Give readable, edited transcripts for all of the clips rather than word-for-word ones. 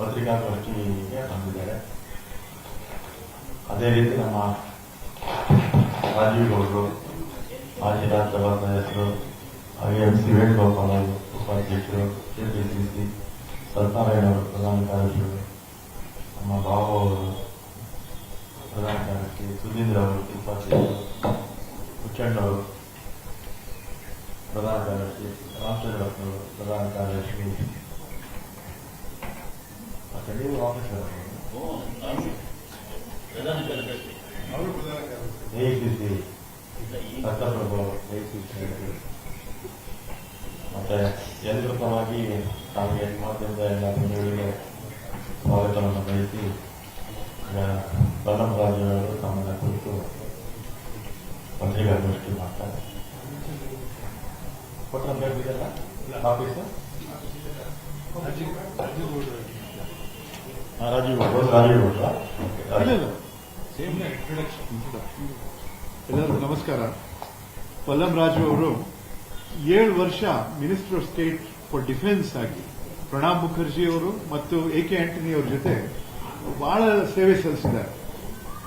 ಪತ್ರಿಕಾಗೋಷ್ಠಿಗೆ ಬಂದಿದ್ದಾರೆ. ಅದೇ ರೀತಿ ನಮ್ಮ ರಾಜೀವ್ ಗೌಡರು, ಮಾಜಿ ರಾಜ್ಯಸಭಾ ಸದಸ್ಯರು, MC ವೇಣುಗೋಪಾಲ್ ಅವರು ಉಪಾಧ್ಯಕ್ಷರು, KPCC ಸತ್ಯನಾರಾಯಣ ಅವರು ಪ್ರಧಾನ ಕಾರ್ಯದರ್ಶಿಗಳು, ನಮ್ಮ ಬಾಬು ಅವರು ಪ್ರಧಾನ ಕಾರ್ಯದರ್ಶಿ, ಸುಧೀಂದ್ರ ಅವರು ಉಪಾಧ್ಯಕ್ಷರು, ಹುಚ್ಚಣ್ಣವರು ಪ್ರಧಾನ ಕಾರ್ಯದರ್ಶಿ, ರಾಮಚಂದ್ರಪ್ಪನವರು ಪ್ರಧಾನ ಕಾರ್ಯದರ್ಶಿ, ಮತ್ತೆ ನೀವು ಆಫೀಸರ್ ACC ಸತ್ತಪ್ರಭು ಮತ್ತೆ ಎಲ್ಲರ ಪರವಾಗಿ ನಮಗೆ ಮಾಧ್ಯಮದ ಎಲ್ಲ ಬಂಧುಗಳಿಗೆ ಸ್ವಾಗತವನ್ನು ಬಯಸಿ ಬಲಮರಾಜರು ತಮ್ಮನ್ನ ಕುರಿತು ಪತ್ರಿಕಾಗೋಷ್ಠಿ ಮಾಡ್ತಾರೆ. ಕೊಟ್ಟರೆ ಬೇಕಿದೆಲ್ಲ ಆಫೀಸ್ ರಾಜೀವ್ ಗೌಡ್ರ. ಎಲ್ಲರಿಗೂ ನಮಸ್ಕಾರ. ಪಲ್ಲಂ ರಾಜು ಅವರು 7 ವರ್ಷ minister of state for defence ಆಗಿ ಪ್ರಣಬ್ ಮುಖರ್ಜಿ ಅವರು ಮತ್ತು AK ಆಂಟನಿ ಅವರ ಜೊತೆ ಬಹಳ ಸೇವೆ ಸಲ್ಲಿಸಿದ್ದಾರೆ.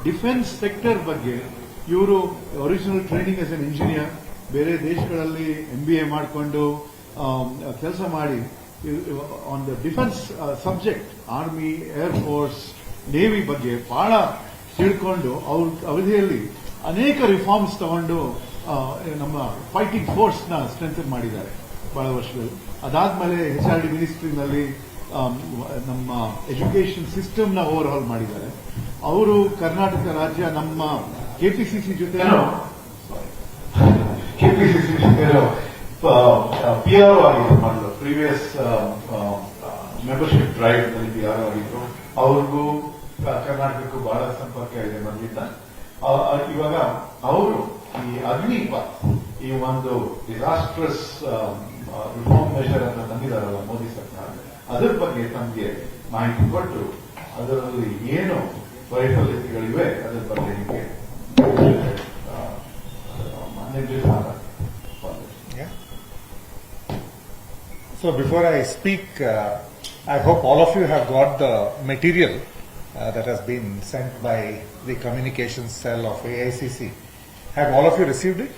ಡಿಫೆನ್ಸ್ ಸೆಕ್ಟರ್ ಬಗ್ಗೆ ಇವರು original training as N engineer, ಬೇರೆ ದೇಶಗಳಲ್ಲಿ MBA ಮಾಡಿಕೊಂಡು ಕೆಲಸ ಮಾಡಿ on the defence subject army, air force, navy ಬಗ್ಗೆ ಬಹಳ ತಿಳ್ಕೊಂಡು ಅವ್ರ ಅವಧಿಯಲ್ಲಿ ಅನೇಕ ರಿಫಾರ್ಮ್ಸ್ ತಗೊಂಡು ನಮ್ಮ ಫೈಟಿಂಗ್ ಫೋರ್ಸ್ ನ ಸ್ಟ್ರೆಂಥನ್ ಮಾಡಿದ್ದಾರೆ ಬಹಳ ವರ್ಷಗಳು. ಅದಾದ್ಮೇಲೆ HRD ಮಿನಿಸ್ಟ್ರಿನಲ್ಲಿ ನಮ್ಮ ಎಜುಕೇಶನ್ ಸಿಸ್ಟಮ್ ನ ಓವರ್ ಹಾಲ್ ಮಾಡಿದ್ದಾರೆ. ಅವರು ಕರ್ನಾಟಕ ರಾಜ್ಯ ನಮ್ಮ KPCC ಜೊತೆ PRO ಆಗಿದ್ರು, ಪ್ರೀವಿಯಸ್ ಮೆಂಬರ್ಶಿಪ್ ಡ್ರೈವ್ ನಲ್ಲಿ PRO ಆಗಿದ್ರು. ಅವ್ರಿಗೂ ಕರ್ನಾಟಕಕ್ಕೂ ಬಹಳ ಸಂಪರ್ಕ ಇದೆ ಮೊದಲಿಂದ. ಇವಾಗ ಅವರು ಈ ಅಗ್ನಿಪಾತ್, ಈ ಒಂದು ಡಿಸಾಸ್ಟ್ರಸ್ ರಿಫಾರ್ಮ್ ಮೆಷರ್ ಅಂತ ತಂದಿದ್ದಾರಲ್ಲ ಮೋದಿ ಸರ್ಕಾರ, ಅದರ ಬಗ್ಗೆ ತಮಗೆ ಮಾಹಿತಿ ಕೊಟ್ಟು ಅದರಲ್ಲಿ ಏನು ವೈಫಲ್ಯತೆಗಳಿವೆ ಅದರ ಬಗ್ಗೆ ನಿಮಗೆ ನಿರ್ದೇಶನ. So before I speak, I hope all of you have got the material that has been sent by the communications cell of AICC. Have all of you received it?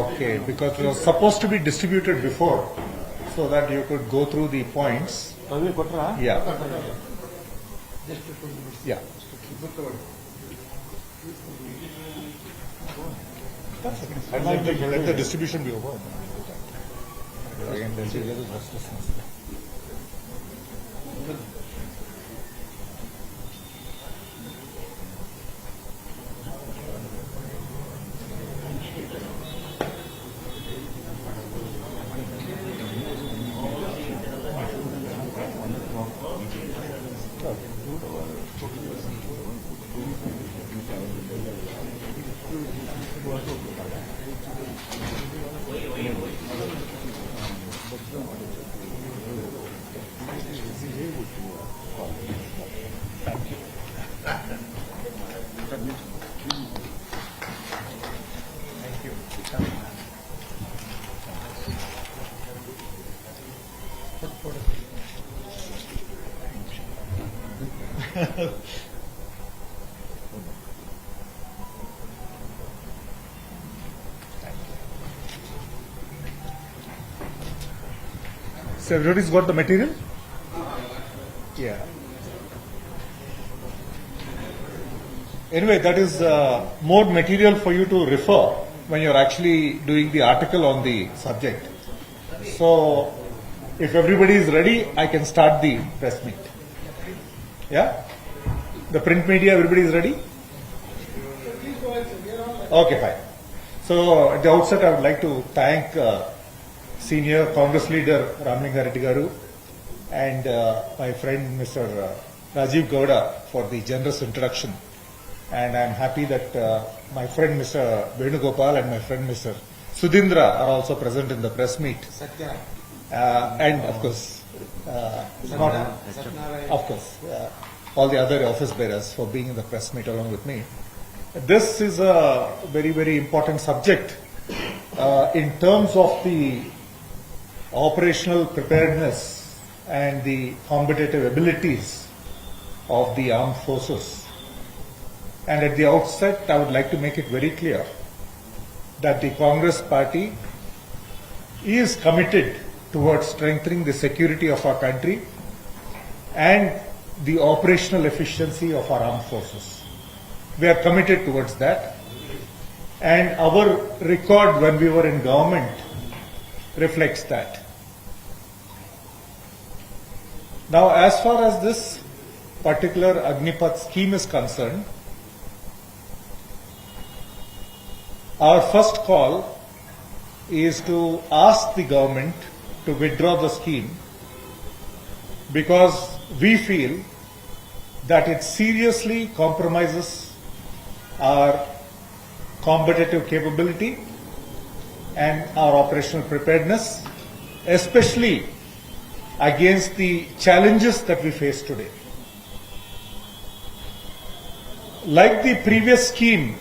Okay, because it was supposed to be distributed before so that you could go through the points. Yeah. Yeah. That's okay. Let the distribution be over. Again, there's a little restlessness. So everybody's got the material? Yeah. Anyway, that is more material for you to refer when you're actually doing the article on the subject. So if everybody is ready, I can start the press meet. Yeah? The print media, everybody is ready? Okay, fine. So at the outset, I would like to thank Senior Congress Leader Ramlinga Reddy Garu and my friend Mr. Rajiv Gowda for the generous introduction. And I'm happy that my friend Mr. Venugopal and my friend Mr. Sudhindra are also present in the press meet. And of course, all the other office bearers for being in the press meet along with me. This is a very, very important subject in terms of the operational preparedness and the competitive abilities of the armed forces. And at the outset, I would like to make it very clear that the Congress party is committed towards strengthening the security of our country and the operational efficiency of our armed forces. We are committed towards that. And our record when we were in government reflects that. Now, as far as this particular Agnipath scheme is concerned, our first call is to ask the government to withdraw the scheme because we feel that it seriously compromises our competitive capability and our operational preparedness, especially against the challenges that we face today. Like the previous scheme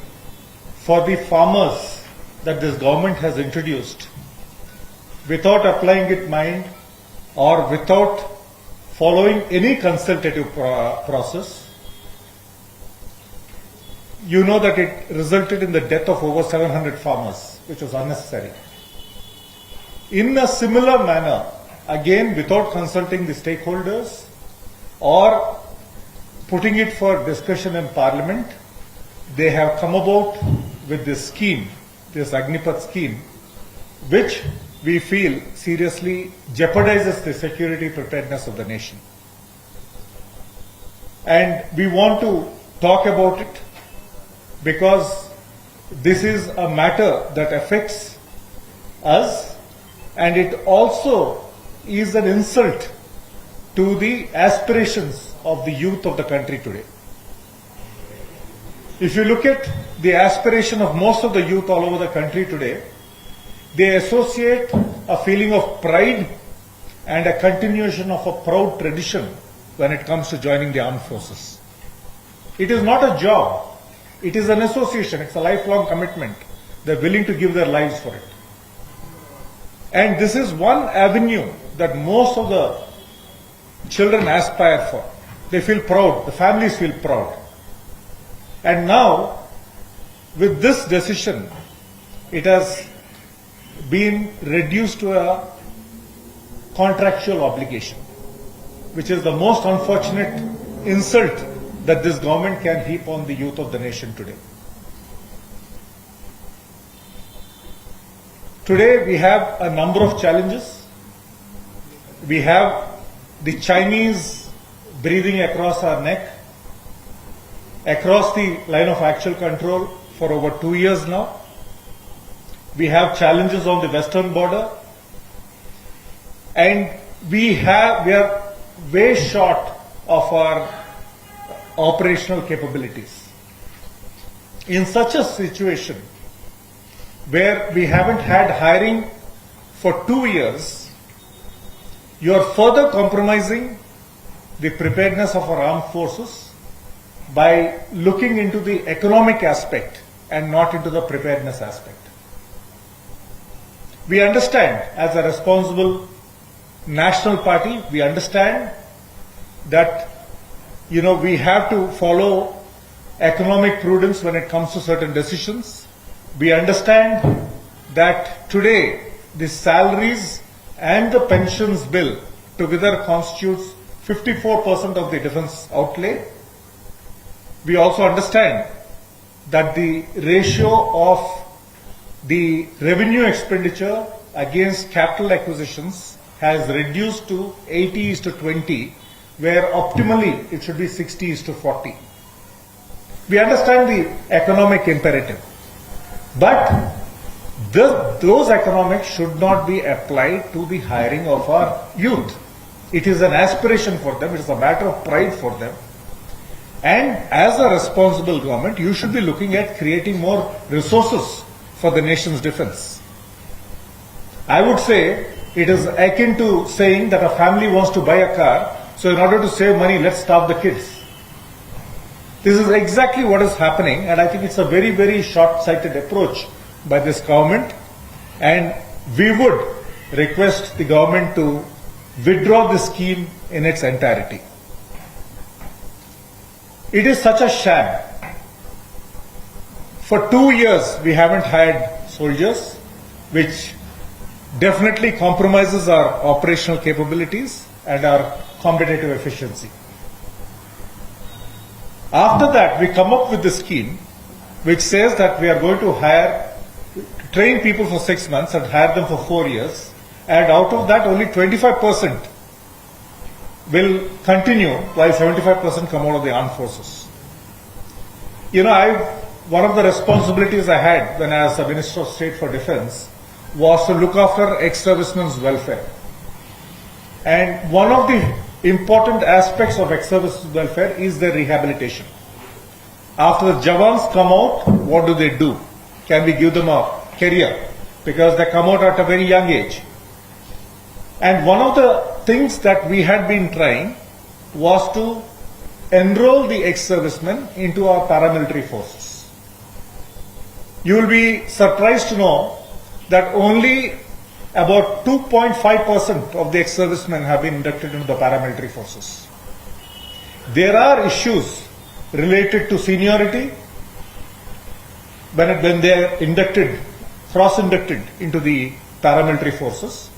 for the farmers that this government has introduced, without applying it mind or without following any consultative process, you know that it resulted in the death of over 700 farmers, which was unnecessary. In a similar manner, again without consulting the stakeholders or putting it for discussion in Parliament, they have come about with this scheme, this Agnipath scheme, which we feel seriously jeopardizes the security preparedness of the nation. And we want to talk about it because this is a matter that affects us, and it also is an insult to the aspirations of the youth of the country today. If you look at the aspiration of most of the youth all over the country today, they associate a feeling of pride and a continuation of a proud tradition when it comes to joining the armed forces. It is not a job. It is an association. It's a lifelong commitment. They're willing to give their lives for it. And this is one avenue that most of the children aspire for. They feel proud. The families feel proud. And now, with this decision, it has been reduced to a contractual obligation, which is the most unfortunate insult that this government can heap on the youth of the nation today. Today we have a number of challenges. We have the Chinese breathing across our neck, across the line of actual control for over 2 years now. We have challenges on the western border, and we are way short of our operational capabilities. In such a situation where we haven't had hiring for 2 years, you are further compromising the preparedness of our armed forces by looking into the economic aspect and not into the preparedness aspect. We understand, as a responsible national party, we understand that we have to follow economic prudence when it comes to certain decisions. We understand that today the salaries and the pensions bill together constitutes 54% of the defense outlay. We also understand that the ratio of the revenue expenditure against capital acquisitions has reduced to 80:20, where optimally it should be 60:40. We understand the economic imperative, but those economics should not be applied to the hiring of our youth. It is an aspiration for them, it is a matter of pride for them. And as a responsible government, you should be looking at creating more resources for the nation's defense. I would say it is akin to saying that a family wants to buy a car, so in order to save money, let's starve the kids. This is exactly what is happening, and I think it's a very, very short-sighted approach by this government, and we would request the government to withdraw the scheme in its entirety. It is such a sham. For 2 years, we haven't had soldiers, which definitely compromises our operational capabilities and our competitive efficiency. After that, we come up with the scheme which says that we are going to train people for 6 months and hire them for 4 years, and out of that only 25% will continue while 75% come out of the armed forces. One of the responsibilities I had when I was the Minister of State for Defence was to look after ex-servicemen's welfare. And one of the important aspects of ex-servicemen's welfare is their rehabilitation. After the Jawans come out, what do? Can we give them a career? Because they come out at a very young age. And one of the things that we had been trying was to enroll the ex-servicemen into our paramilitary forces. You will be surprised to know that only about 2.5% of the ex-servicemen have been inducted into the paramilitary forces. There are issues related to seniority when they are cross-inducted into the paramilitary forces.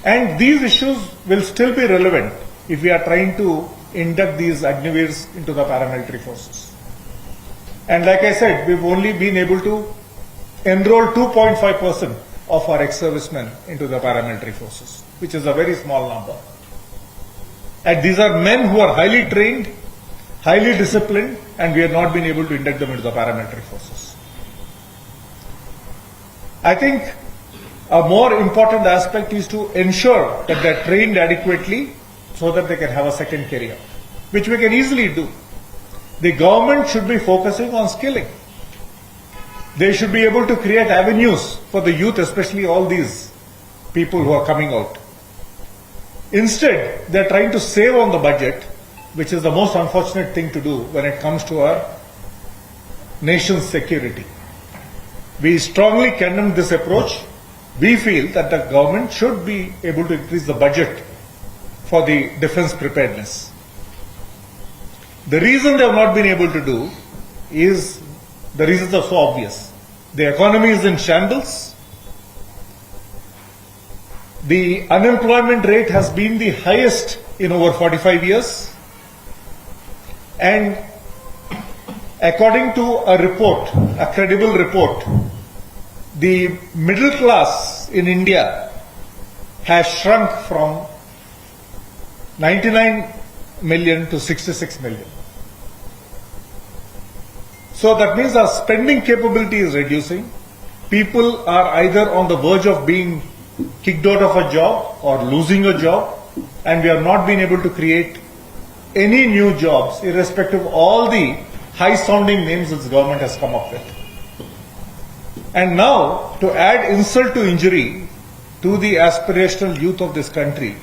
And these issues will still be relevant if we are trying to induct these Agniveers into the paramilitary forces. And like I said, we've only been able to enroll 2.5% of our ex-servicemen into the paramilitary forces, which is a very small number. And these are men who are highly trained, highly disciplined, and we have not been able to induct them into the paramilitary forces. I think a more important aspect is to ensure that they are trained adequately so that they can have a second career, which we can easily do. The government should be focusing on skilling. They should be able to create avenues for the youth, especially all these people who are coming out. Instead, they are trying to save on the budget, which is the most unfortunate thing to do when it comes to our nation's security. We strongly condemn this approach. We feel that the government should be able to increase the budget for the defense preparedness. The reason they have not been able to do is, the reasons are so obvious. The economy is in shambles. The unemployment rate has been the highest in over 45 years. And according to a report, a credible report, the middle class in India has shrunk from 99 million to 66 million. So that means our spending capability is reducing. People are either on the verge of being kicked out of a job or losing a job, and we have not been able to create any new jobs, irrespective of all the high-sounding names this government has come up with. And now, to add insult to injury to the aspirational youth of this country,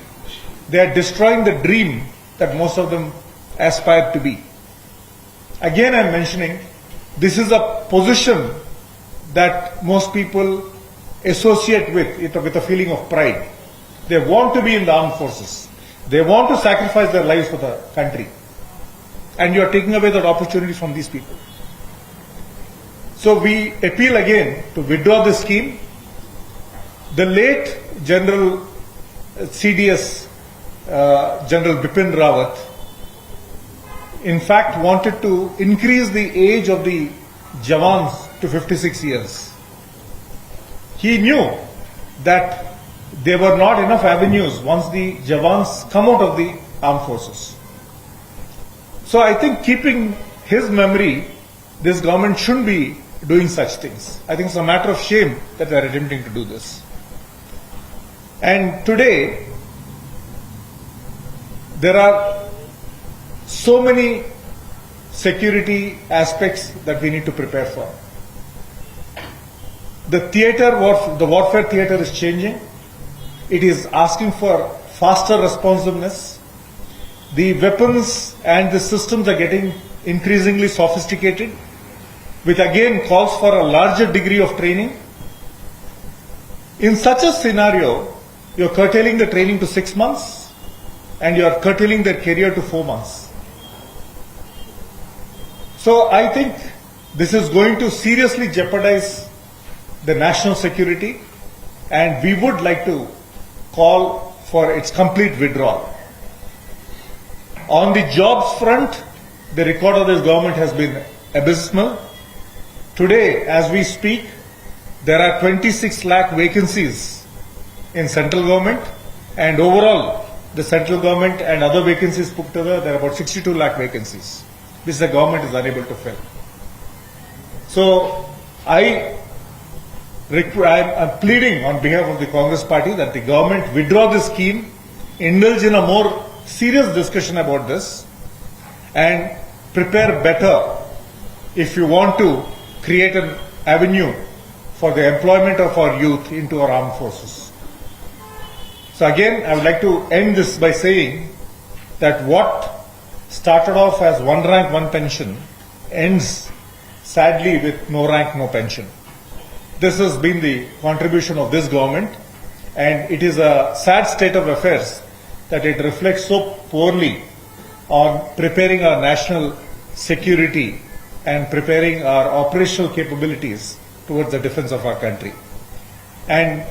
they are destroying the dream that most of them aspire to be. Again, I am mentioning, this is a position that most people associate with a feeling of pride. They want to be in the armed forces. They want to sacrifice their lives for the country. And you are taking away that opportunity from these people. So we appeal again to withdraw the scheme. The late General CDS, General Bipin Rawat, in fact wanted to increase the age of the Jawans to 56 years. He knew that there were not enough avenues once the Jawans come out of the armed forces. So I think, keeping his memory, this government shouldn't be doing such things. I think it's a matter of shame that they are attempting to do this. And today, there are so many security aspects that we need to prepare for. The warfare theater is changing. It is asking for faster responsiveness. The weapons and the systems are getting increasingly sophisticated, which again calls for a larger degree of training. In such a scenario, You're curtailing the training to 6 months and you're curtailing their career to 4 months. So I think this is going to seriously jeopardize the national security, and we would like to call for its complete withdrawal. On the jobs front, the record of this government has been abysmal. Today, as we speak, there are 26 lakh vacancies in central government, and overall, the central government and other vacancies put together, there are about 62 lakh vacancies, which the government is unable to fill. So, I'm pleading on behalf of the Congress party that the government withdraw this scheme, indulge in a more serious discussion about this, and prepare better if you want to create an avenue for the employment of our youth into our armed forces. So again, I would like to end this by saying that what started off as one rank, one pension ends sadly with no rank, no pension. This has been the contribution of this government, and it is a sad state of affairs that it reflects so poorly on preparing our national security and preparing our operational capabilities towards the defense of our country. And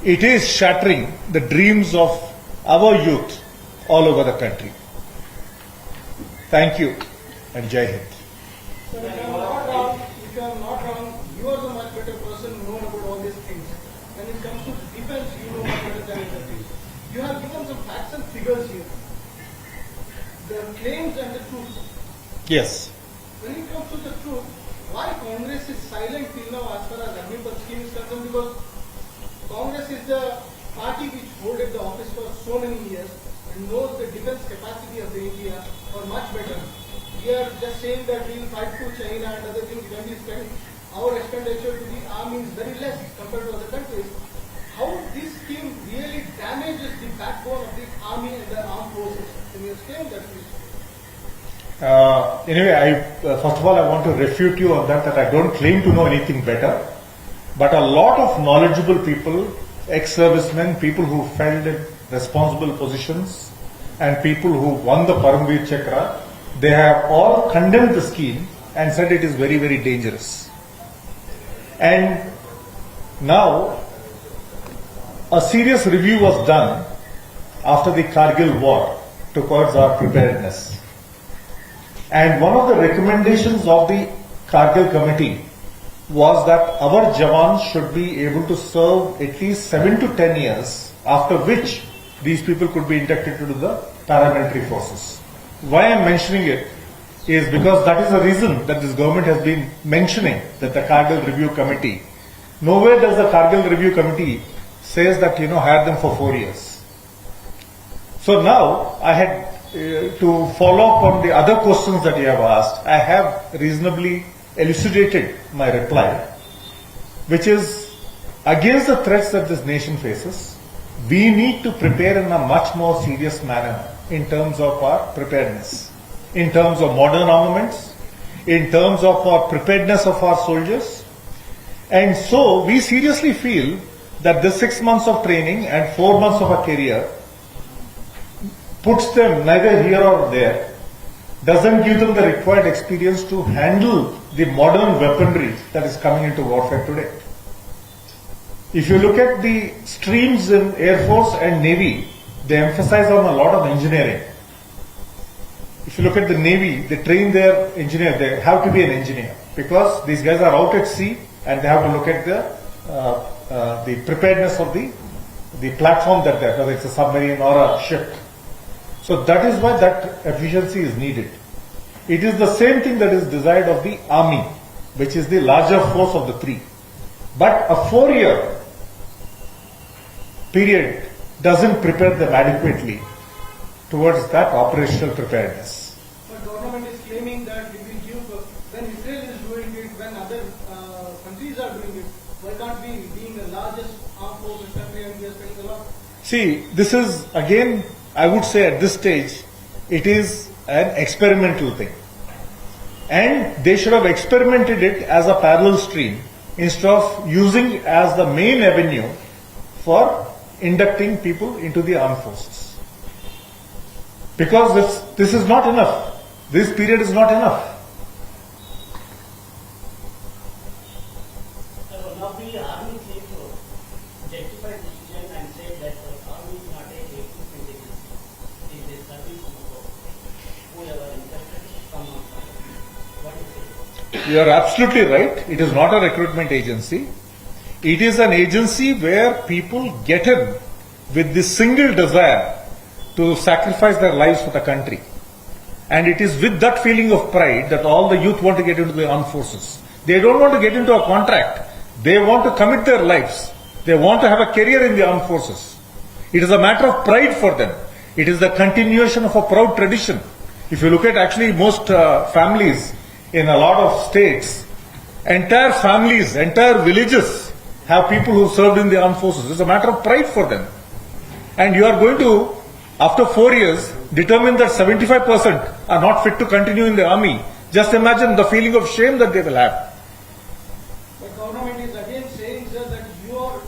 it is shattering the dreams of our youth all over the country. Thank you, and Jai Hind. Sir, if I am not wrong, you are the much better person known about all these things. When it comes to defense, you know much better than industry. You have given some facts and figures here. The claims and the truth. Yes. When it comes to the truth, why Congress is silent till now as far as Agnipath scheme is concerned? Because Congress is the party which holded the office for so many years and knows the defense capacity of the India or much better. We are just saying that we will fight to China and other things when we spend our expenditure to the army is very less compared to other countries. How this scheme really damages the backbone of the army and the armed forces? Can you explain that, please? Anyway, first of all, I want to refute you on that I don't claim to know anything better. But a lot of knowledgeable people, ex-servicemen, people who held in responsible positions, and people who won the Paramveer Chakra, they have all condemned the scheme and said it is very, very dangerous. And now, a serious review was done after the Kargil war towards our preparedness. And one of the recommendations of the Kargil committee was that our Jawans should be able to serve at least 7 to 10 years, after which these people could be inducted into the paramilitary forces. Why I am mentioning it is because that is the reason that this government has been mentioning that the Kargil Review Committee. Nowhere does the Kargil Review Committee says that, hire them for 4 years. So now I had to follow up on the other questions that you have asked. I have reasonably elucidated my reply, which is against the threats that this nation faces, we need to prepare in a much more serious manner in terms of our preparedness, in terms of modern armaments, in terms of our preparedness of our soldiers. And so we seriously feel that the 6 months of training and 4 months of a career puts them neither here or there, doesn't give them the required experience to handle the modern weaponry that is coming into warfare today. If you look at the streams in Air Force and Navy, they emphasize on a lot of engineering. If you look at the Navy, they train their engineer, they have to be an engineer because these guys are out at sea and they have to look at the preparedness of the platform that they're, whether it's a submarine or a ship. So that is why that efficiency is needed. It is the same thing that is desired of the army, which is the larger force of the three. But a 4-year period doesn't prepare them adequately towards that operational preparedness. But government is claiming that we will give, when Israel is doing it, when other countries are doing it, why can't we, being the largest armed forces country and we are spending a lot? See, this is again, I would say at this stage, it is an experimental thing. And they should have experimented it as a parallel stream instead of using as the main avenue for inducting people into the armed forces. Because this is not enough. This period is not enough. One of the army chief justified decision and said that the army is not a recruitment agency. It is a service for whoever interested come on. What is it? You are absolutely right. It is not a recruitment agency. It is an agency where people get in with the single desire to sacrifice their lives for the country. And it is with that feeling of pride that all the youth want to get into the armed forces. They don't want to get into a contract. They want to commit their lives. They want to have a career in the armed forces. It is a matter of pride for them. It is the continuation of a proud tradition. If you look at actually most families in a lot of states, entire families, entire villages have people who served in the armed forces. It's a matter of pride for them. And you are going to, after 4 years, determine that 75% are not fit to continue in the army. Just imagine the feeling of shame that they will have. The government is again saying, sir, that you are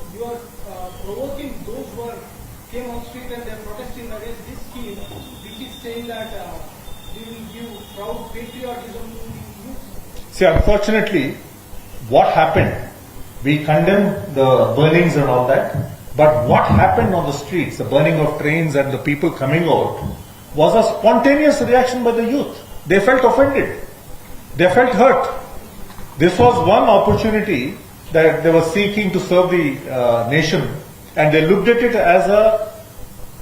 provoking those who came on street and they are protesting against this scheme, which is saying that we will give proud patriotism to the youth. See, unfortunately, what happened, we condemn the burnings and all that, but what happened on the streets, the burning of trains and the people coming out, was a spontaneous reaction by the youth. They felt offended. They felt hurt. This was one opportunity that they were seeking to serve the nation, and they looked at it as a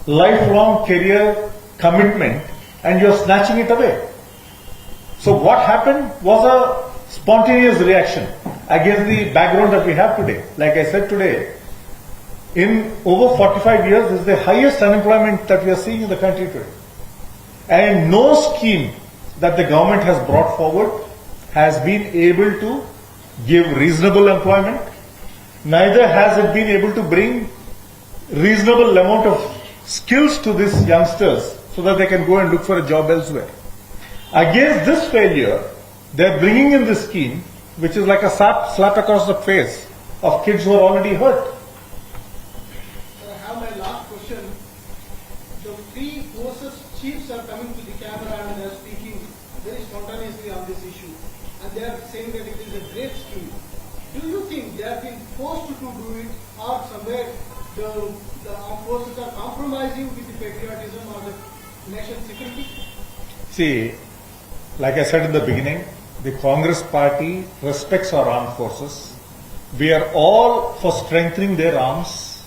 lifelong career commitment, and you're snatching it away. So what happened was a spontaneous reaction against the background that we have today. Like I said today, in over 45 years, this is the highest unemployment that we are seeing in the country today. And no scheme that the government has brought forward has been able to give reasonable employment. Neither has it been able to bring reasonable amount of skills to these youngsters so that they can go and look for a job elsewhere. Against this failure, they are bringing in this scheme, which is like a slap across the face of kids who are already hurt. I have my last question. The three forces chiefs are coming to the camera and they are speaking very spontaneously on this issue. And they are saying that it is a great scheme. Do you think they have been forced to do it, or somewhere the armed forces are compromising with the patriotism or the nation's security? See, like I said in the beginning, the Congress party respects our armed forces. We are all for strengthening their arms.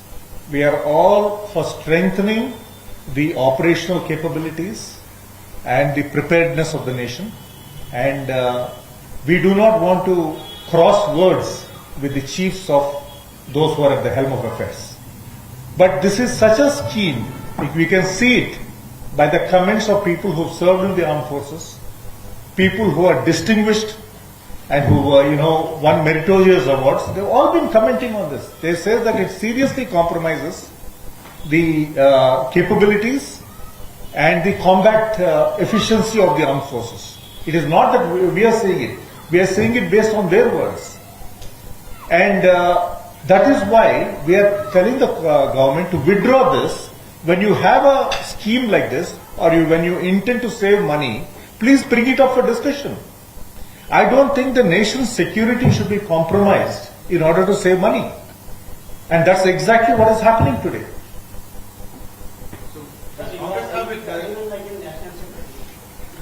We are all for strengthening the operational capabilities and the preparedness of the nation. And we do not want to cross words with the chiefs of those who are at the helm of affairs. But this is such a scheme, we can see it by the comments of people who have served in the armed forces, people who are distinguished and who won meritorious awards. They've all been commenting on this. They say that it seriously compromises the capabilities and the combat efficiency of the armed forces. It is not that we are saying it. We are saying it based on their words. And that is why we are telling the government to withdraw this. When you have a scheme like this, or when you intend to save money, please bring it up for discussion. I don't think the nation's security should be compromised in order to save money. And that's exactly what is happening today. But you are saying government like a national security.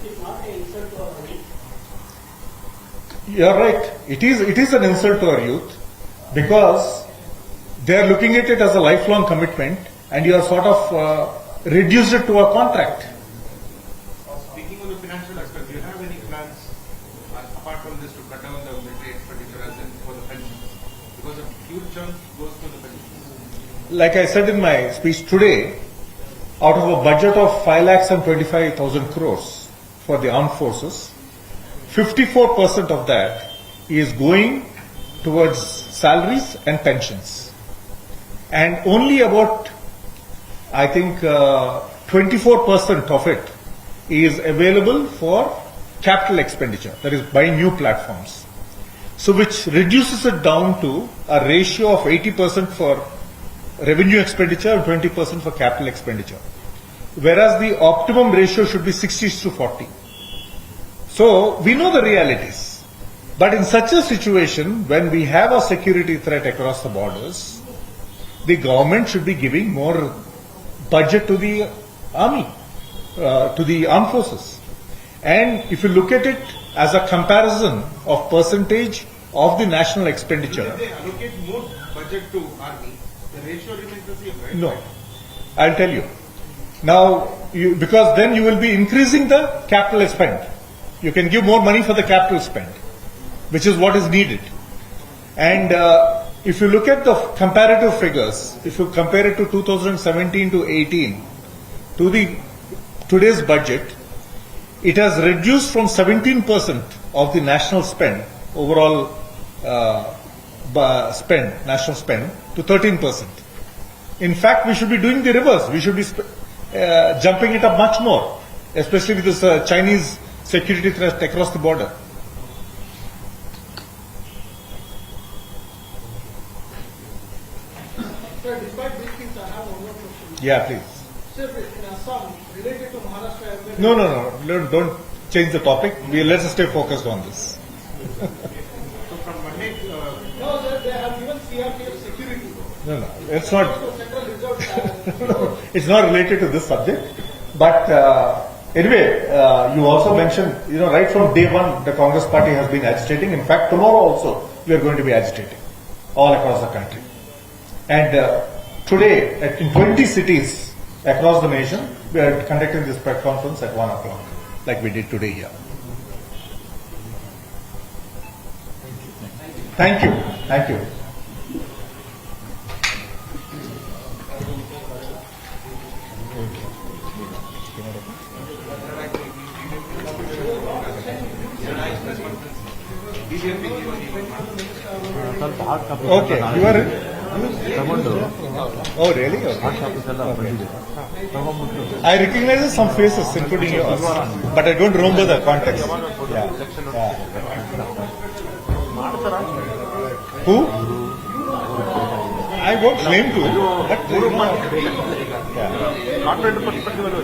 It is not an insult to our youth. You are right. It is an insult to our youth because they are looking at it as a lifelong commitment, and you are sort of reduced it to a contract. Speaking on the financial aspect, do you have any plans apart from this to cut down the military expenditure as in for the pensions? Because a huge chunk goes to the pensions. Like I said in my speech today, out of a budget of 5,25,000 crores for the armed forces, 54% of that is going towards salaries and pensions. And only about, I think, 24% of it is available for capital expenditure, that is buying new platforms. So which reduces it down to a ratio of 80% for revenue expenditure and 20% for capital expenditure. Whereas the optimum ratio should be 60:40. So we know the realities. But in such a situation, when we have a security threat across the borders, the government should be giving more budget to the army, to the armed forces. And if you look at it as a comparison of percentage of the national expenditure, If they allocate more budget to army, the ratio remains the same, right? no, I'll tell you. Now, because then you will be increasing the capital spend. You can give more money for the capital spend, which is what is needed. And if you look at the comparative figures, if you compare it to 2017 to 18, to the today's budget, it has reduced from 17% of the national spend, overall national spend, to 13%. In fact, we should be doing the reverse. We should be jumping it up much more, especially with this Chinese security threat across the border. Sir, despite these things, I have one more question. Yeah, please. Sir, in Assam, related to Maharashtra as well. No, don't change the topic. Let us stay focused on this. So from Monday, No, sir, they have given CRPF security. No, it's not. So Central Reserve. It's not related to this subject. But anyway, you also mentioned, right from day one, the Congress party has been agitating. In fact, tomorrow also, we are going to be agitating all across the country. And today, in 20 cities across the nation, we are conducting this press conference at 1 o'clock, like we did today here. Thank you. Thank you. ಸ್ವಲ್ಪ hard copy Okay, you are. ತಗೊಂಡು Oh, really? Okay. Hard copies ಎಲ್ಲ ಬಂದಿದೆ ತಗೊಂಡ್ಬಿಟ್ಟು I recognize some faces, including yours, but I don't remember the context. Yeah. Yeah. Who? I won't claim to, but yeah. Confident perspective ಅಲ್ಲಿ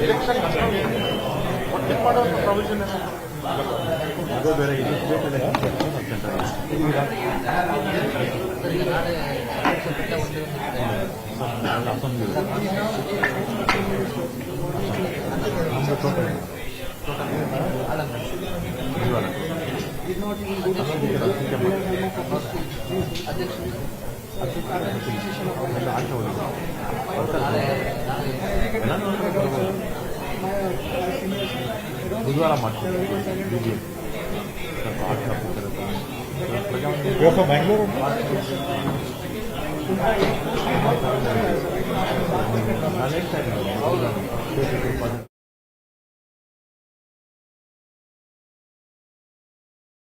election ಒಟ್ಟು ಮಾಡುವಂಥ provision ಅದು ಬೇರೆ ಇದು ಸ್ಟೇಟ್ ಬುಧವಾರ ಮಾಡ್ತೀವಿ ಬಿಜೆಪಿ ಸ್ವಲ್ಪ hard copy You're from Bangalore? ನಾನು ಹೇಳ್ತಾ ಇದ್ದೀನಿ